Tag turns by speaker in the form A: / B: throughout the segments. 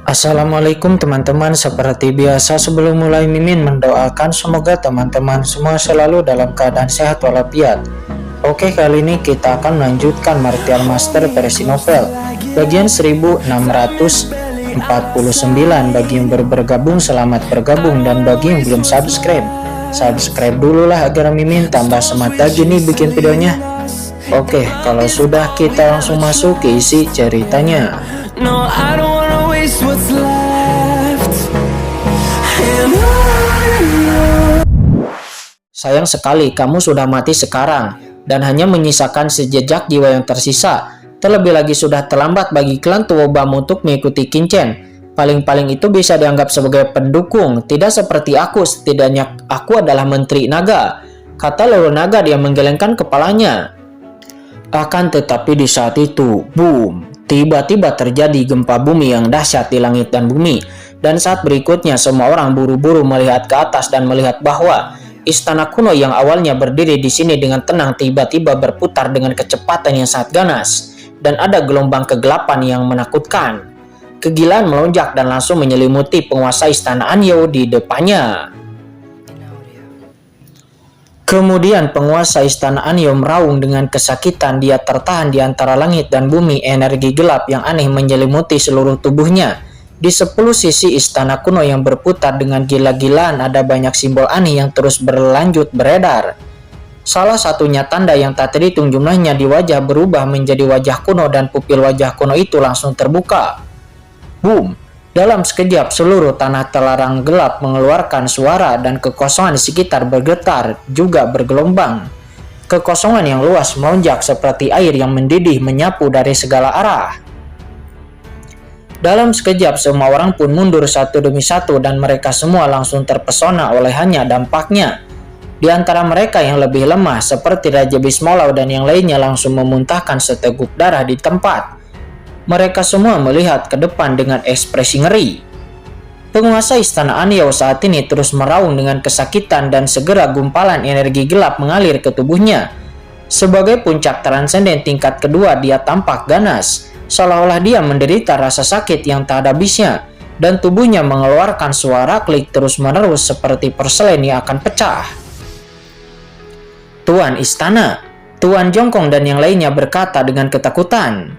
A: Assalamualaikum teman-teman, seperti biasa sebelum mulai Mimin mendoakan semoga teman-teman semua selalu dalam keadaan sehat walafiat. Oke, kali ini kita akan melanjutkan Martial Master versi novel bagian 1649. Bagi yang baru bergabung selamat bergabung, dan bagi yang belum subscribe dulu lah agar Mimin tambah semangat lagi nih bikin videonya. Oke, kalau sudah kita langsung masuk ke isi ceritanya. No, I don't wanna waste what's left. Sayang sekali kamu sudah mati sekarang dan hanya menyisakan sejejak jiwa yang tersisa. Terlebih lagi sudah terlambat bagi klan Tuobam untuk mengikuti Qingchen. Paling-paling itu bisa dianggap sebagai pendukung, tidak seperti aku. Setidaknya aku adalah menteri naga, kata Loro Naga. Dia menggelengkan kepalanya. Akan tetapi di saat itu, boom, tiba-tiba terjadi gempa bumi yang dahsyat di langit dan bumi. Dan saat berikutnya semua orang buru-buru melihat ke atas dan melihat bahwa istana kuno yang awalnya berdiri di sini dengan tenang tiba-tiba berputar dengan kecepatan yang sangat ganas. Dan ada gelombang kegelapan yang menakutkan. Kegilaan melonjak dan langsung menyelimuti penguasa istana Anyo di depannya. Kemudian penguasa istana Anyo meraung dengan kesakitan. Dia tertahan di antara langit dan bumi. Energi gelap yang aneh menyelimuti seluruh tubuhnya. Di 10 sisi istana kuno yang berputar dengan gila-gilaan ada banyak simbol aneh yang terus berlanjut beredar. Salah satunya tanda yang tak terhitung jumlahnya di wajah berubah menjadi wajah kuno, dan pupil wajah kuno itu langsung terbuka. Boom! Dalam sekejap seluruh tanah terlarang gelap mengeluarkan suara dan kekosongan di sekitar bergetar juga bergelombang. Kekosongan yang luas melonjak seperti air yang mendidih menyapu dari segala arah. Dalam sekejap semua orang pun mundur satu demi satu dan mereka semua langsung terpesona oleh hanya dampaknya. Di antara mereka yang lebih lemah seperti Raja Bismolao dan yang lainnya langsung memuntahkan seteguk darah di tempat. Mereka semua melihat ke depan dengan ekspresi ngeri. Penguasa istana Anyo saat ini terus meraung dengan kesakitan dan segera gumpalan energi gelap mengalir ke tubuhnya. Sebagai puncak transenden tingkat kedua, dia tampak ganas, seolah-olah dia menderita rasa sakit yang tak ada habisnya, dan tubuhnya mengeluarkan suara klik terus-menerus seperti porselen yang akan pecah. Tuan istana, Tuan Jongkong dan yang lainnya berkata dengan ketakutan.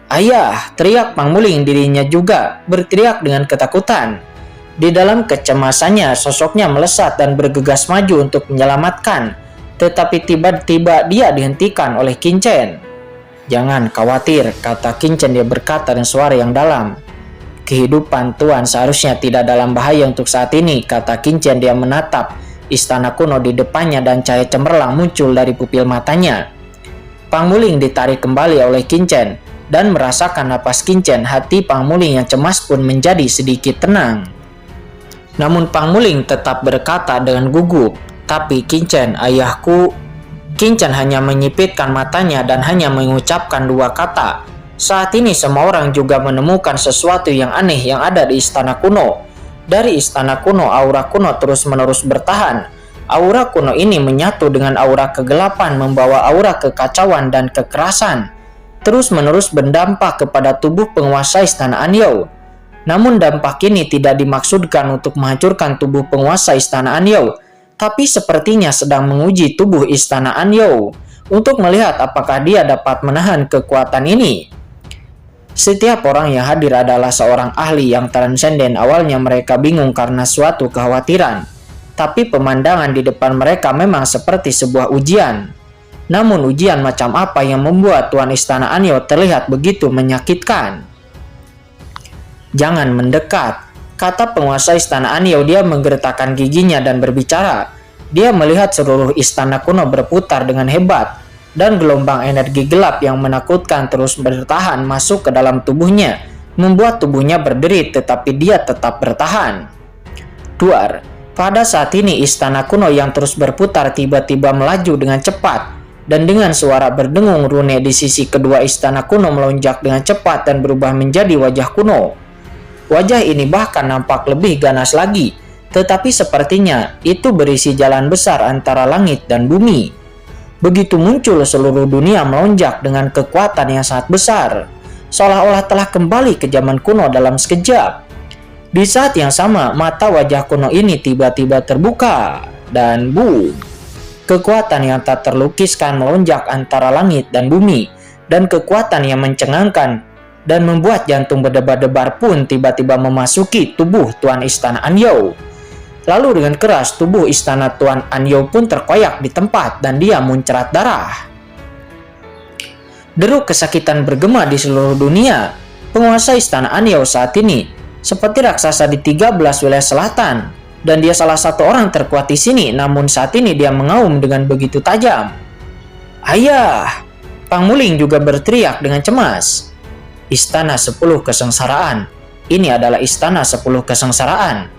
A: Ayah, teriak Pangmuling. Dirinya juga berteriak dengan ketakutan. Di dalam kecemasannya, sosoknya melesat dan bergegas maju untuk menyelamatkan. Tetapi tiba-tiba dia dihentikan oleh Qingchen. Jangan khawatir, kata Qingchen. Dia berkata dengan suara yang dalam. Kehidupan Tuan seharusnya tidak dalam bahaya untuk saat ini, kata Qingchen. Dia menatap istana kuno di depannya dan cahaya cemerlang muncul dari pupil matanya. Pangmuling ditarik kembali oleh Qingchen. Dan merasakan napas Qingchen, hati Pangmuling yang cemas pun menjadi sedikit tenang. Namun Pangmuling tetap berkata dengan gugup, tapi Qingchen, ayahku. Qingchen hanya menyipitkan matanya dan hanya mengucapkan dua kata. Saat ini semua orang juga menemukan sesuatu yang aneh yang ada di istana kuno. Dari istana kuno, aura kuno terus-menerus bertahan. Aura kuno ini menyatu dengan aura kegelapan, membawa aura kekacauan dan kekerasan. Terus-menerus berdampak kepada tubuh penguasa istana Anyo. Namun dampak ini tidak dimaksudkan untuk menghancurkan tubuh penguasa istana Anyo, tapi sepertinya sedang menguji tubuh istana Anyo untuk melihat apakah dia dapat menahan kekuatan ini. Setiap orang yang hadir adalah seorang ahli yang transenden. Awalnya mereka bingung karena suatu kekhawatiran, tapi pemandangan di depan mereka memang seperti sebuah ujian. Namun ujian macam apa yang membuat Tuan Istana Anyo terlihat begitu menyakitkan? Jangan mendekat, kata penguasa istana Anyo. Dia menggertakkan giginya dan berbicara. Dia melihat seluruh istana kuno berputar dengan hebat, dan gelombang energi gelap yang menakutkan terus bertahan masuk ke dalam tubuhnya, membuat tubuhnya berderit tetapi dia tetap bertahan. Duar, pada saat ini istana kuno yang terus berputar tiba-tiba melaju dengan cepat. Dan dengan suara berdengung, rune di sisi kedua istana kuno melonjak dengan cepat dan berubah menjadi wajah kuno. Wajah ini bahkan nampak lebih ganas lagi, tetapi sepertinya itu berisi jalan besar antara langit dan bumi. Begitu muncul, seluruh dunia melonjak dengan kekuatan yang sangat besar. seolah-olah telah kembali ke zaman kuno dalam sekejap. Di saat yang sama, mata wajah kuno ini tiba-tiba terbuka, dan boom! Kekuatan yang tak terlukiskan melonjak antara langit dan bumi, dan kekuatan yang mencengangkan dan membuat jantung berdebar-debar pun tiba-tiba memasuki tubuh Tuan Istana Anyou. Lalu dengan keras tubuh istana Tuan Anyou pun terkoyak di tempat dan dia muncrat darah. Deruk kesakitan bergema di seluruh dunia. Penguasa Istana Anyou saat ini seperti raksasa di 13 wilayah selatan, dan dia salah satu orang terkuat di sini, namun saat ini dia mengaum dengan begitu tajam. "Ayah!" Pang Muling juga berteriak dengan cemas. Istana 10 Kesengsaraan. Ini adalah Istana 10 Kesengsaraan.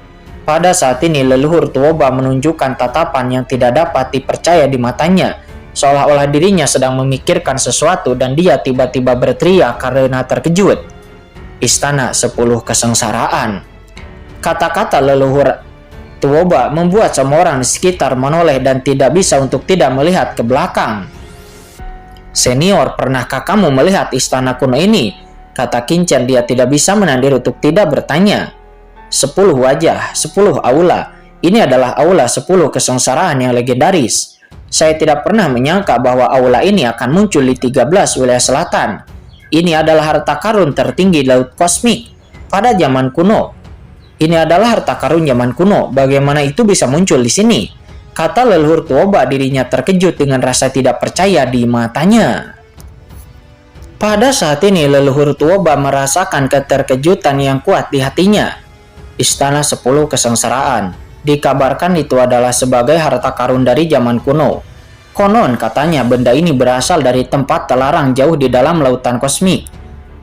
A: Pada saat ini leluhur Tuoba menunjukkan tatapan yang tidak dapat dipercaya di matanya, seolah-olah dirinya sedang memikirkan sesuatu dan dia tiba-tiba berteriak karena terkejut. Istana 10 Kesengsaraan. Kata-kata leluhur Tuoba membuat semua orang di sekitar menoleh dan tidak bisa untuk tidak melihat ke belakang. "Senior, pernahkah kamu melihat istana kuno ini?" kata Qingchen. Dia tidak bisa menahan untuk tidak bertanya. 10 wajah, 10 aula. Ini adalah aula 10 kesengsaraan yang legendaris. Saya tidak pernah menyangka bahwa aula ini akan muncul di 13 wilayah selatan. Ini adalah harta karun tertinggi laut kosmik pada zaman kuno. Ini adalah harta karun zaman kuno. Bagaimana itu bisa muncul di sini? Kata leluhur Tuoba. Dirinya terkejut dengan rasa tidak percaya di matanya. Pada saat ini leluhur Tuoba merasakan keterkejutan yang kuat di hatinya. Istana 10 Kesengsaraan. Dikabarkan itu adalah sebagai harta karun dari zaman kuno. Konon katanya benda ini berasal dari tempat terlarang jauh di dalam lautan kosmik.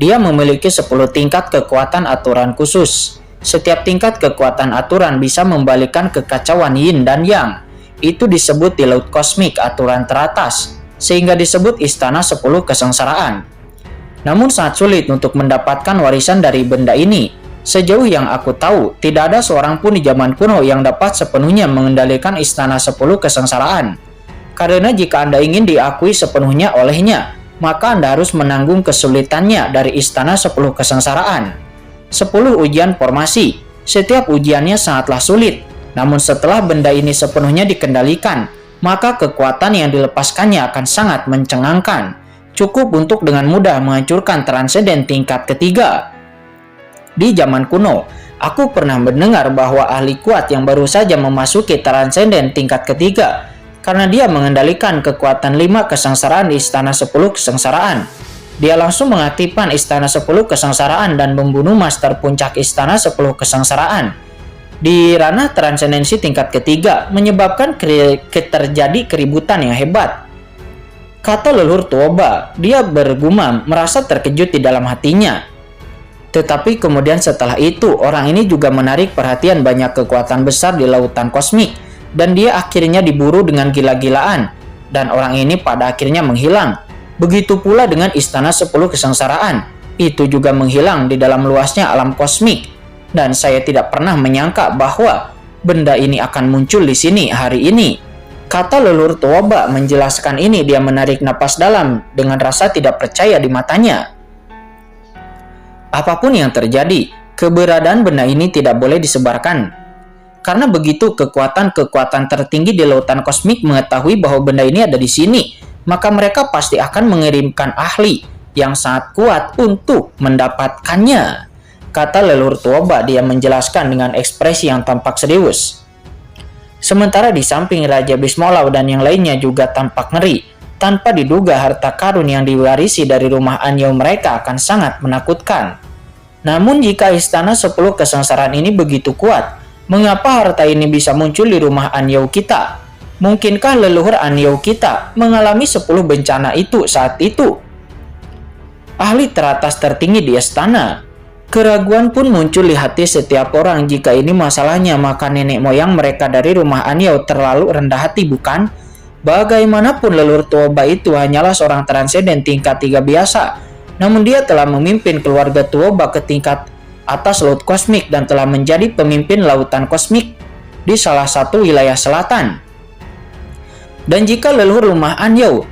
A: Dia memiliki 10 tingkat kekuatan aturan khusus. Setiap tingkat kekuatan aturan bisa membalikkan kekacauan yin dan yang. Itu disebut di laut kosmik aturan teratas, sehingga disebut Istana 10 Kesengsaraan. Namun sangat sulit untuk mendapatkan warisan dari benda ini. Sejauh yang aku tahu, tidak ada seorang pun di zaman kuno yang dapat sepenuhnya mengendalikan Istana 10 Kesengsaraan. Karena jika Anda ingin diakui sepenuhnya olehnya, maka Anda harus menanggung kesulitannya dari Istana 10 Kesengsaraan. 10 ujian formasi. Setiap ujiannya sangatlah sulit. Namun setelah benda ini sepenuhnya dikendalikan, maka kekuatan yang dilepaskannya akan sangat mencengangkan. Cukup untuk dengan mudah menghancurkan transenden tingkat ketiga. Di zaman kuno, aku pernah mendengar bahwa ahli kuat yang baru saja memasuki transenden tingkat ketiga karena dia mengendalikan kekuatan 5 kesengsaraan di Istana 10 Kesengsaraan. Dia langsung mengaktifkan Istana 10 Kesengsaraan dan membunuh Master Puncak Istana 10 Kesengsaraan di ranah transendensi tingkat ketiga, menyebabkan terjadi keributan yang hebat. Kata leluhur Tuoba. Dia bergumam, merasa terkejut di dalam hatinya. Tetapi kemudian setelah itu, orang ini juga menarik perhatian banyak kekuatan besar di lautan kosmik, dan dia akhirnya diburu dengan gila-gilaan, dan orang ini pada akhirnya menghilang. Begitu pula dengan Istana 10 Kesengsaraan, itu juga menghilang di dalam luasnya alam kosmik, dan saya tidak pernah menyangka bahwa benda ini akan muncul di sini hari ini. Kata leluhur Tuoba. Menjelaskan ini, dia menarik napas dalam dengan rasa tidak percaya di matanya. Apapun yang terjadi, keberadaan benda ini tidak boleh disebarkan. Karena begitu kekuatan-kekuatan tertinggi di lautan kosmik mengetahui bahwa benda ini ada di sini, maka mereka pasti akan mengirimkan ahli yang sangat kuat untuk mendapatkannya. Kata leluhur Tuoba. Dia menjelaskan dengan ekspresi yang tampak serius. Sementara di samping Raja Bismolau dan yang lainnya juga tampak ngeri. Tanpa diduga harta karun yang diwarisi dari rumah Anyou mereka akan sangat menakutkan. Namun jika Istana 10 Kesengsaraan ini begitu kuat, mengapa harta ini bisa muncul di rumah Anyou kita? Mungkinkah leluhur Anyou kita mengalami 10 bencana itu saat itu? Ahli teratas tertinggi di istana. Keraguan pun muncul di hati setiap orang. Jika ini masalahnya, maka nenek moyang mereka dari rumah Anyou terlalu rendah hati, bukan? Bagaimanapun leluhur Tuoba itu hanyalah seorang transenden tingkat 3 biasa. Namun dia telah memimpin keluarga Tuoba ke tingkat atas laut kosmik dan telah menjadi pemimpin lautan kosmik di salah satu wilayah selatan. Dan jika leluhur rumah Anyou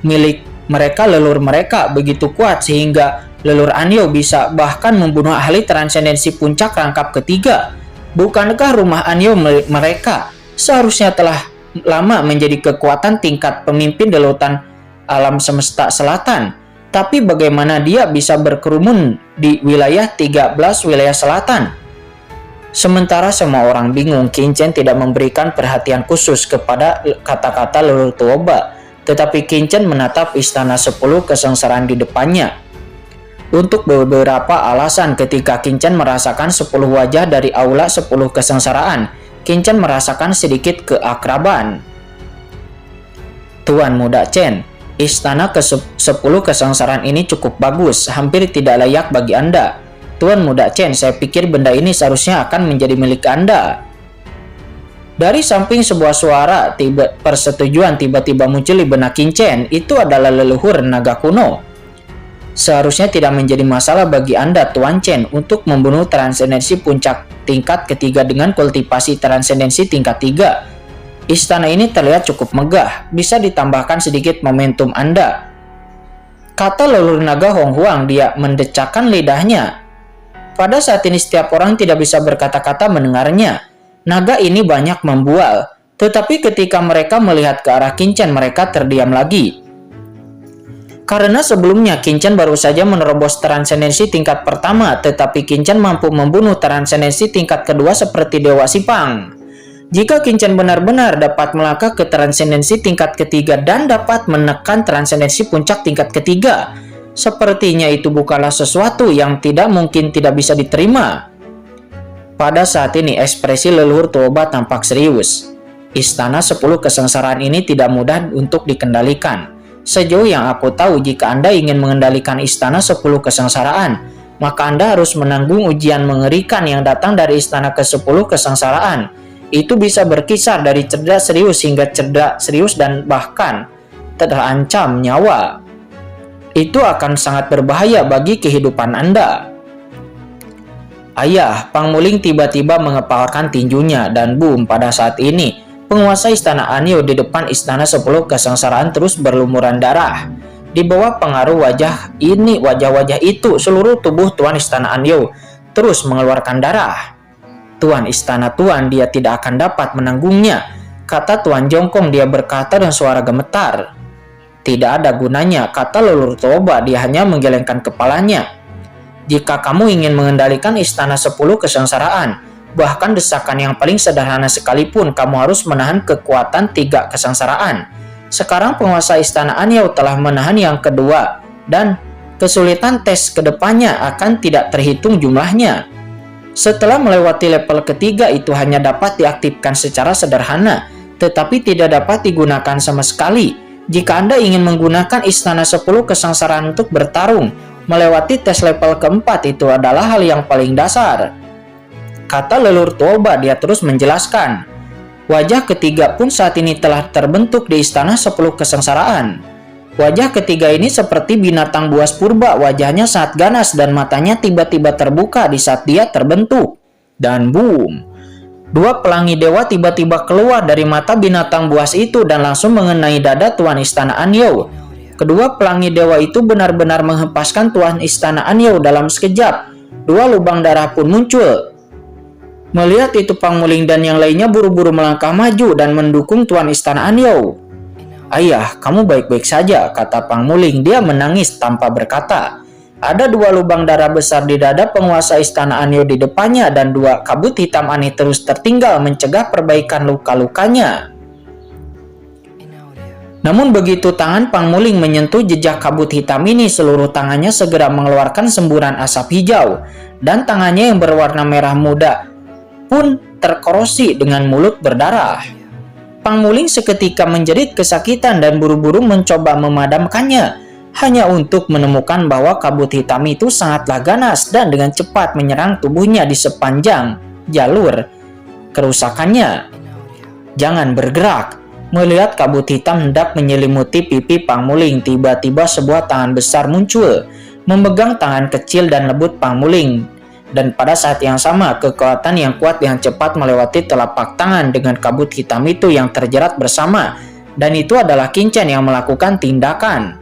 A: milik mereka, leluhur mereka begitu kuat sehingga Leluhur Anio bisa bahkan membunuh ahli transendensi puncak rangkap ketiga. Bukankah rumah Anio mereka seharusnya telah lama menjadi kekuatan tingkat pemimpin di lautan alam semesta selatan? Tapi bagaimana dia bisa berkerumun di wilayah 13 wilayah selatan? Sementara semua orang bingung, Qin Chen tidak memberikan perhatian khusus kepada kata-kata leluhur Tuoba, tetapi Qin Chen menatap istana 10 kesengsaraan di depannya. Untuk beberapa alasan, ketika Qin Chen merasakan 10 wajah dari aula 10 kesengsaraan, Qin Chen merasakan sedikit keakraban. Tuan Muda Chen, istana ke-10 kesengsaraan ini cukup bagus, hampir tidak layak bagi Anda. Tuan Muda Chen, saya pikir benda ini seharusnya akan menjadi milik Anda. Dari samping sebuah suara persetujuan tiba-tiba muncul di benak Qin Chen. Itu adalah leluhur naga kuno. Seharusnya tidak menjadi masalah bagi Anda, Tuan Chen, untuk membunuh transendensi puncak tingkat ketiga dengan kultivasi transendensi tingkat 3. Istana ini terlihat cukup megah, bisa ditambahkan sedikit momentum Anda, kata leluhur naga Hong Huang. Dia mendecakkan lidahnya. Pada saat ini setiap orang tidak bisa berkata-kata mendengarnya. Naga ini banyak membual, tetapi ketika mereka melihat ke arah Qin Chen, mereka terdiam lagi. Karena sebelumnya Qin Chen baru saja menerobos transendensi tingkat pertama, tetapi Qin Chen mampu membunuh transendensi tingkat kedua seperti Dewa Sipang. Jika Qin Chen benar-benar dapat melangkah ke transendensi tingkat ketiga dan dapat menekan transendensi puncak tingkat ketiga, sepertinya itu bukanlah sesuatu yang tidak mungkin tidak bisa diterima. Pada saat ini ekspresi leluhur Tuoba tampak serius. Istana 10 kesengsaraan ini tidak mudah untuk dikendalikan. Sejauh yang aku tahu, jika Anda ingin mengendalikan istana 10 kesengsaraan, maka Anda harus menanggung ujian mengerikan yang datang dari istana ke-10 kesengsaraan. Itu bisa berkisar dari cerdas serius hingga cerdas serius dan bahkan terancam nyawa. Itu akan sangat berbahaya bagi kehidupan Anda. Ayah, Pang Muling tiba-tiba mengepalkan tinjunya dan boom, pada saat ini penguasa istana Anio di depan istana 10 kesengsaraan terus berlumuran darah. Di bawah pengaruh wajah-wajah itu, seluruh tubuh Tuan Istana Anio terus mengeluarkan darah. Tuan Istana Tuan, dia tidak akan dapat menanggungnya, kata Tuan Jongkong. Dia berkata dengan suara gemetar. Tidak ada gunanya, kata leluhur Tuoba. Dia hanya menggelengkan kepalanya. Jika kamu ingin mengendalikan istana 10 kesengsaraan, bahkan desakan yang paling sederhana sekalipun, kamu harus menahan kekuatan 3 kesengsaraan. Sekarang penguasa istana Anio telah menahan yang kedua, dan kesulitan tes kedepannya akan tidak terhitung jumlahnya. Setelah melewati level ketiga, itu hanya dapat diaktifkan secara sederhana, tetapi tidak dapat digunakan sama sekali. Jika Anda ingin menggunakan istana 10 kesengsaraan untuk bertarung, melewati tes level keempat itu adalah hal yang paling dasar, kata leluhur Tuoba. Dia terus menjelaskan. Wajah ketiga pun saat ini telah terbentuk di istana 10 kesengsaraan. Wajah ketiga ini seperti binatang buas purba. Wajahnya sangat ganas dan matanya tiba-tiba terbuka di saat dia terbentuk. Dan boom, 2 pelangi dewa tiba-tiba keluar dari mata binatang buas itu dan langsung mengenai dada Tuan Istana Anio. Kedua pelangi dewa itu benar-benar menghempaskan Tuan Istana Anio dalam sekejap. 2 lubang darah pun muncul. Melihat itu, Pang Muling dan yang lainnya buru-buru melangkah maju dan mendukung Tuan Istana Anio. Ayah, kamu baik-baik saja, kata Pang Muling. Dia menangis tanpa berkata. Ada 2 lubang darah besar di dada penguasa istana Anio di depannya, dan 2 kabut hitam aneh terus tertinggal mencegah perbaikan luka-lukanya. Namun begitu tangan Pang Muling menyentuh jejak kabut hitam ini, seluruh tangannya segera mengeluarkan semburan asap hijau, dan tangannya yang berwarna merah muda pun terkorosi dengan mulut berdarah. Pang Muling seketika menjerit kesakitan dan buru-buru mencoba memadamkannya, hanya untuk menemukan bahwa kabut hitam itu sangatlah ganas dan dengan cepat menyerang tubuhnya di sepanjang jalur kerusakannya. Jangan bergerak. Melihat kabut hitam hendak menyelimuti pipi Pang Muling, tiba-tiba sebuah tangan besar muncul, memegang tangan kecil dan lembut Pang Muling. Dan pada saat yang sama, kekuatan yang kuat yang cepat melewati telapak tangan dengan kabut hitam itu yang terjerat bersama. Dan itu adalah Qin Chen yang melakukan tindakan.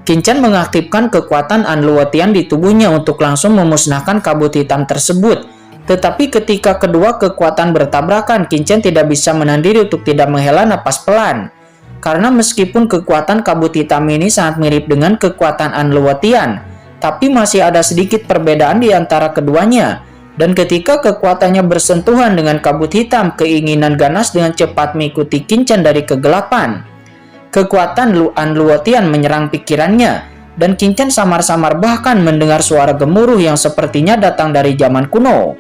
A: Qin Chen mengaktifkan kekuatan Anluotian di tubuhnya untuk langsung memusnahkan kabut hitam tersebut. Tetapi ketika kedua kekuatan bertabrakan, Qin Chen tidak bisa menahan diri untuk tidak menghela napas pelan. Karena meskipun kekuatan kabut hitam ini sangat mirip dengan kekuatan Anluotian, tapi masih ada sedikit perbedaan di antara keduanya. Dan ketika kekuatannya bersentuhan dengan kabut hitam, keinginan ganas dengan cepat mengikuti Qin Chen dari kegelapan. Kekuatan Anluotian menyerang pikirannya, dan Qin Chen samar-samar bahkan mendengar suara gemuruh yang sepertinya datang dari zaman kuno.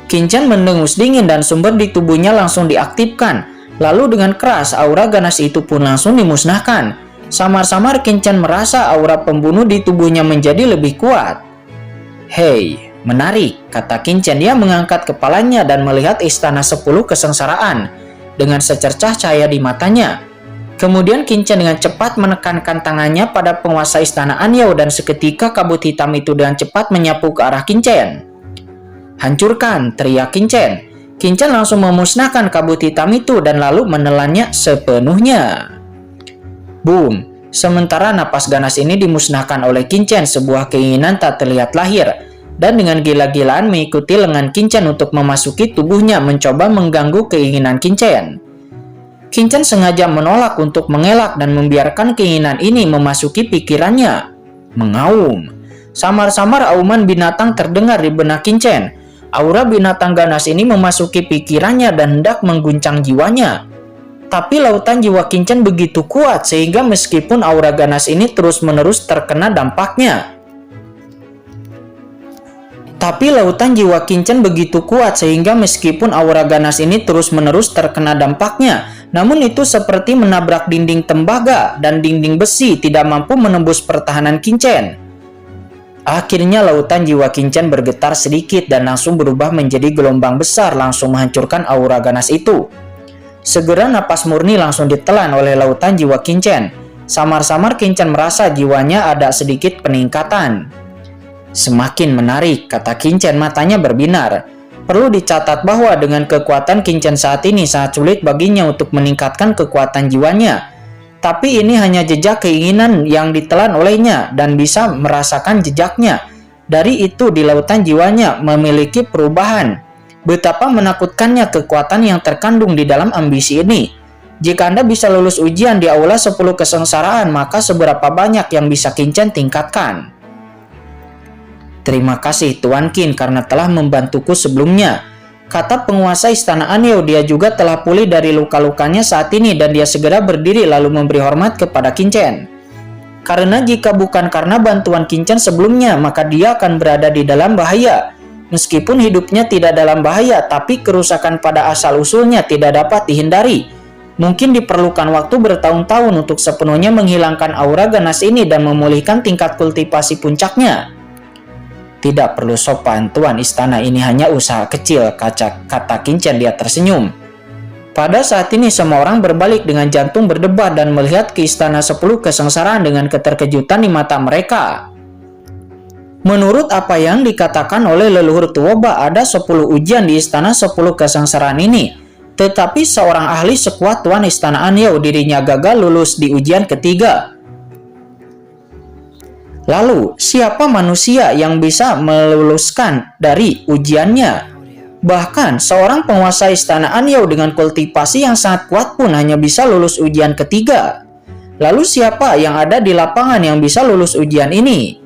A: Qin Chen mendengus dingin dan sumber di tubuhnya langsung diaktifkan. Lalu dengan keras aura ganas itu pun langsung dimusnahkan. Samar-samar Qin Chen merasa aura pembunuh di tubuhnya menjadi lebih kuat. "Hei, menarik," kata Qin Chen. Dia mengangkat kepalanya dan melihat istana 10 kesengsaraan dengan secercah cahaya di matanya. Kemudian Qin Chen dengan cepat menekankan tangannya pada penguasa istana Anyao dan seketika kabut hitam itu dengan cepat menyapu ke arah Qin Chen. "Hancurkan!" teriak Qin Chen. Qin Chen langsung memusnahkan kabut hitam itu dan lalu menelannya sepenuhnya. Boom! Sementara napas ganas ini dimusnahkan oleh Qin Chen, sebuah keinginan tak terlihat lahir dan dengan gila-gilaan mengikuti lengan Qin Chen untuk memasuki tubuhnya, mencoba mengganggu keinginan Qin Chen. Qin Chen sengaja menolak untuk mengelak dan membiarkan keinginan ini memasuki pikirannya. Mengaum. Samar-samar auman binatang terdengar di benak Qin Chen. Aura binatang ganas ini memasuki pikirannya dan hendak mengguncang jiwanya. Tapi lautan jiwa Qin Chen begitu kuat sehingga meskipun aura ganas ini terus-menerus terkena dampaknya. Namun itu seperti menabrak dinding tembaga dan dinding besi, tidak mampu menembus pertahanan Qin Chen. Akhirnya lautan jiwa Qin Chen bergetar sedikit dan langsung berubah menjadi gelombang besar, langsung menghancurkan aura ganas itu. Segera napas murni langsung ditelan oleh lautan jiwa Qin Chen. Samar-samar Qin Chen merasa jiwanya ada sedikit peningkatan. "Semakin menarik," kata Qin Chen, matanya berbinar. Perlu dicatat bahwa dengan kekuatan Qin Chen saat ini sangat sulit baginya untuk meningkatkan kekuatan jiwanya. Tapi ini hanya jejak keinginan yang ditelan olehnya dan bisa merasakan jejaknya. Dari itu di lautan jiwanya memiliki perubahan. Betapa menakutkannya kekuatan yang terkandung di dalam ambisi ini. Jika Anda bisa lulus ujian di aula 10 kesengsaraan, maka seberapa banyak yang bisa Qin Chen tingkatkan? "Terima kasih Tuan Qin karena telah membantuku sebelumnya," kata penguasa istana Anyao. Dia juga telah pulih dari luka-lukanya saat ini dan dia segera berdiri lalu memberi hormat kepada Qin Chen. Karena jika bukan karena bantuan Qin Chen sebelumnya, maka dia akan berada di dalam bahaya. Meskipun hidupnya tidak dalam bahaya, tapi kerusakan pada asal-usulnya tidak dapat dihindari. Mungkin diperlukan waktu bertahun-tahun untuk sepenuhnya menghilangkan aura ganas ini dan memulihkan tingkat kultivasi puncaknya. "Tidak perlu sopan, Tuan, istana ini hanya usaha kecil," kata Qin Chen. Dia tersenyum. Pada saat ini semua orang berbalik dengan jantung berdebar dan melihat ke istana 10 kesengsaraan dengan keterkejutan di mata mereka. Menurut apa yang dikatakan oleh leluhur Tuoba, ada 10 ujian di istana 10 kesengsaraan ini. Tetapi seorang ahli sekuat Tuan istana Anyao, dirinya gagal lulus di ujian ketiga. Lalu, siapa manusia yang bisa meluluskan dari ujiannya? Bahkan, seorang penguasa istana Anyao dengan kultivasi yang sangat kuat pun hanya bisa lulus ujian ketiga. Lalu siapa yang ada di lapangan yang bisa lulus ujian ini?